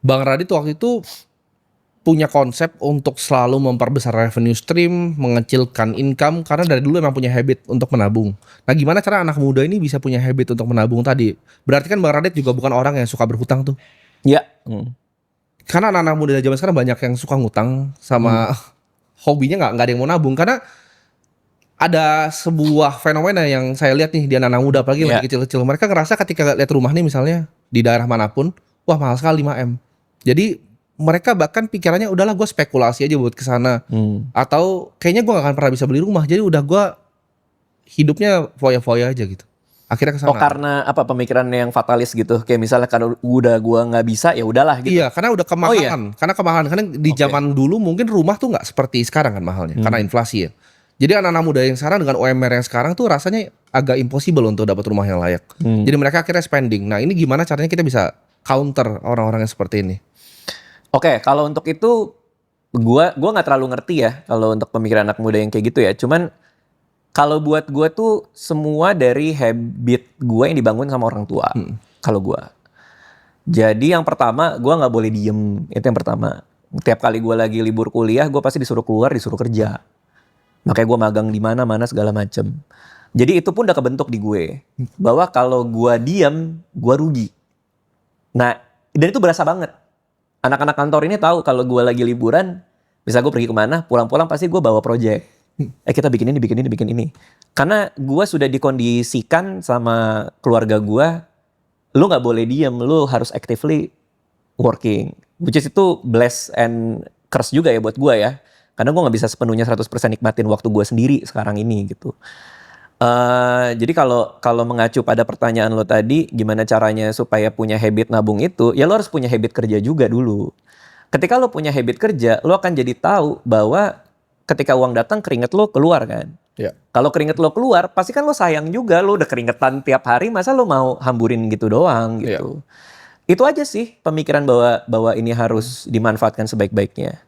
Bang Radit waktu itu punya konsep untuk selalu memperbesar revenue stream, mengecilkan income karena dari dulu emang punya habit untuk menabung. Nah, gimana cara anak muda ini bisa punya habit untuk menabung tadi? Berarti kan Bang Radit juga bukan orang yang suka berhutang tuh. Ya. Karena anak-anak muda zaman sekarang banyak yang suka ngutang sama hobinya nggak ada yang mau nabung karena ada sebuah fenomena yang saya lihat nih di anak-anak muda apalagi yang Ya. masih kecil-kecil. Mereka ngerasa ketika lihat rumah nih misalnya di daerah manapun, wah mahal sekali 5M. Jadi mereka bahkan pikirannya udahlah gue spekulasi aja buat kesana. Atau kayaknya gue gak akan pernah bisa beli rumah. Jadi udah gue hidupnya foya-foya aja gitu. Akhirnya kesana. Oh, karena apa, pemikiran yang fatalis gitu. Kayak misalnya kalau udah gua nggak bisa ya udahlah gitu. Iya, karena udah kemahalan. Karena kemahalan. Karena di zaman dulu mungkin rumah tuh nggak seperti sekarang kan mahalnya. Karena inflasi ya. Jadi anak-anak muda yang sekarang dengan UMR yang sekarang tuh rasanya agak impossible untuk dapat rumah yang layak. Jadi mereka akhirnya spending. Nah, ini gimana caranya kita bisa counter orang-orang yang seperti ini? Oke, kalau untuk itu gua nggak terlalu ngerti ya kalau untuk pemikiran anak muda yang kayak gitu ya. Cuman kalau buat gua tuh semua dari habit gua yang dibangun sama orang tua. Kalau gua. Jadi yang pertama, gua nggak boleh diem. Itu yang pertama. Tiap kali gua lagi libur kuliah, gua pasti disuruh keluar, disuruh kerja. Makanya gua magang di mana-mana segala macem. Jadi itu pun udah kebentuk di gue bahwa kalau gua diem, gua rugi. Nah, dan itu berasa banget. Anak-anak kantor ini tahu kalau gue lagi liburan, bisa gue pergi kemana, pulang-pulang pasti gue bawa project. Kita bikin ini. Karena gue sudah dikondisikan sama keluarga gue, lu gak boleh diem, lu harus actively working. Which is itu bless and curse juga ya buat gue ya. Karena gue gak bisa sepenuhnya 100% nikmatin waktu gue sendiri sekarang ini gitu. Jadi kalau mengacu pada pertanyaan lo tadi, gimana caranya supaya punya habit nabung itu, ya lo harus punya habit kerja juga dulu. Ketika lo punya habit kerja, lo akan jadi tahu bahwa ketika uang datang keringet lo keluar kan. Ya. Kalau keringet lo keluar, pasti kan lo sayang juga, lo udah keringetan tiap hari, masa lo mau hamburin gitu doang gitu. Itu aja sih pemikiran bahwa ini harus dimanfaatkan sebaik-baiknya.